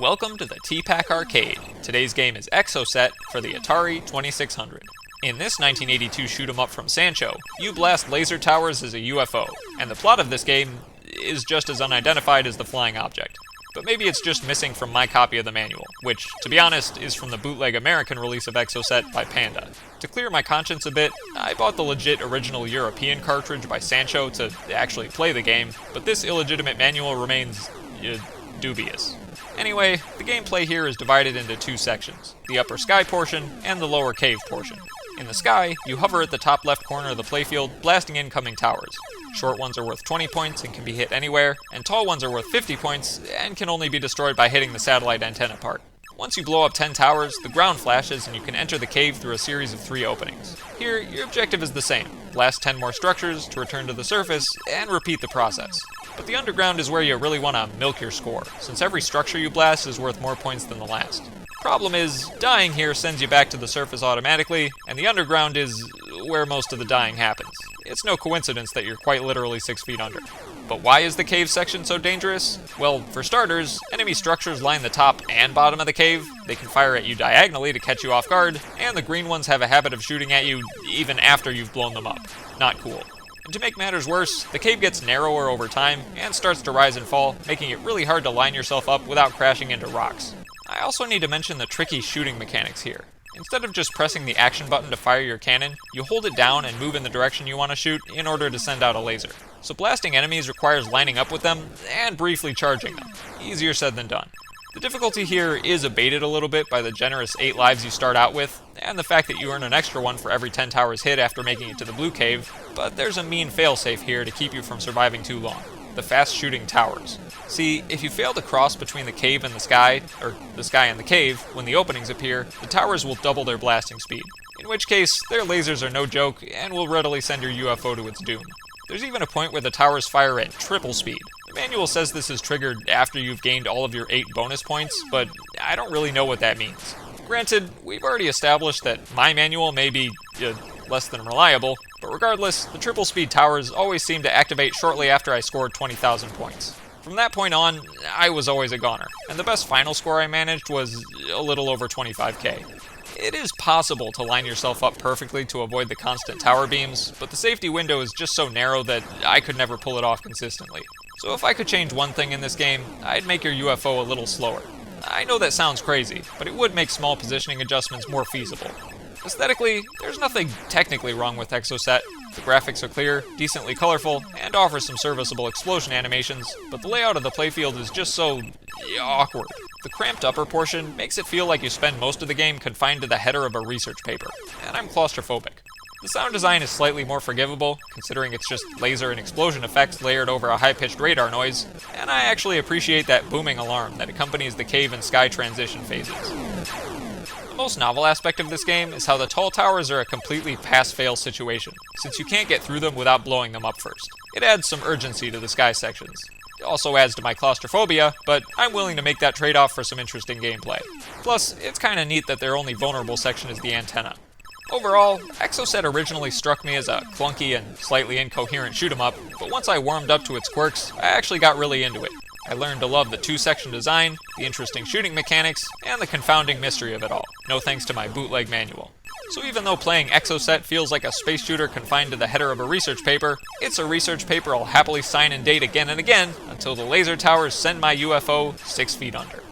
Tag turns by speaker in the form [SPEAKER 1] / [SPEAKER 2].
[SPEAKER 1] Welcome to the T-Pac arcade. Today's game is Exocet for the Atari 2600. In this 1982 shoot-'em-up from Sancho, you blast laser towers as a UFO, and the plot of this game is just as unidentified as the flying object. But maybe it's just missing from my copy of the manual, which, to be honest, is from the bootleg American release of Exocet by Panda. To clear my conscience a bit, I bought the legit original European cartridge by Sancho to actually play the game, but this illegitimate manual remains dubious. Anyway, the gameplay here is divided into two sections, the upper sky portion and the lower cave portion. In the sky, you hover at the top left corner of the playfield, blasting incoming towers. Short ones are worth 20 points and can be hit anywhere, and tall ones are worth 50 points and can only be destroyed by hitting the satellite antenna part. Once you blow up 10 towers, the ground flashes and you can enter the cave through a series of 3 openings. Here, your objective is the same, blast 10 more structures to return to the surface, and repeat the process. But the underground is where you really want to milk your score, since every structure you blast is worth more points than the last. Problem is, dying here sends you back to the surface automatically, and the underground is where most of the dying happens. It's no coincidence that you're quite literally 6 feet under. But why is the cave section so dangerous? Well, for starters, enemy structures line the top and bottom of the cave, they can fire at you diagonally to catch you off guard, and the green ones have a habit of shooting at you even after you've blown them up. Not cool. And to make matters worse, the cave gets narrower over time and starts to rise and fall, making it really hard to line yourself up without crashing into rocks. I also need to mention the tricky shooting mechanics here. Instead of just pressing the action button to fire your cannon, you hold it down and move in the direction you want to shoot in order to send out a laser. So blasting enemies requires lining up with them and briefly charging them. Easier said than done. The difficulty here is abated a little bit by the generous 8 lives you start out with, and the fact that you earn an extra one for every 10 towers hit after making it to the blue cave, but there's a mean failsafe here to keep you from surviving too long. The fast shooting towers. See, if you fail to cross between the cave and the sky, or the sky and the cave, when the openings appear, the towers will double their blasting speed. In which case, their lasers are no joke and will readily send your UFO to its doom. There's even a point where the towers fire at triple speed. The manual says this is triggered after you've gained all of your 8 bonus points, but I don't really know what that means. Granted, we've already established that my manual may be less than reliable, but regardless, the triple speed towers always seem to activate shortly after I scored 20,000 points. From that point on, I was always a goner, and the best final score I managed was a little over 25k. It is possible to line yourself up perfectly to avoid the constant tower beams, but the safety window is just so narrow that I could never pull it off consistently. So if I could change one thing in this game, I'd make your UFO a little slower. I know that sounds crazy, but it would make small positioning adjustments more feasible. Aesthetically, there's nothing technically wrong with Exocet. The graphics are clear, decently colorful, and offer some serviceable explosion animations, but the layout of the playfield is just so awkward. The cramped upper portion makes it feel like you spend most of the game confined to the header of a research paper, and I'm claustrophobic. The sound design is slightly more forgivable, considering it's just laser and explosion effects layered over a high-pitched radar noise, and I actually appreciate that booming alarm that accompanies the cave and sky transition phases. The most novel aspect of this game is how the tall towers are a completely pass-fail situation, since you can't get through them without blowing them up first. It adds some urgency to the sky sections. It also adds to my claustrophobia, but I'm willing to make that trade-off for some interesting gameplay. Plus, it's kinda neat that their only vulnerable section is the antenna. Overall, Exocet originally struck me as a clunky and slightly incoherent shoot-'em-up, but once I warmed up to its quirks, I actually got really into it. I learned to love the 2-section design, the interesting shooting mechanics, and the confounding mystery of it all, no thanks to my bootleg manual. So even though playing Exocet feels like a space shooter confined to the header of a research paper, it's a research paper I'll happily sign and date again and again until the laser towers send my UFO 6 feet under.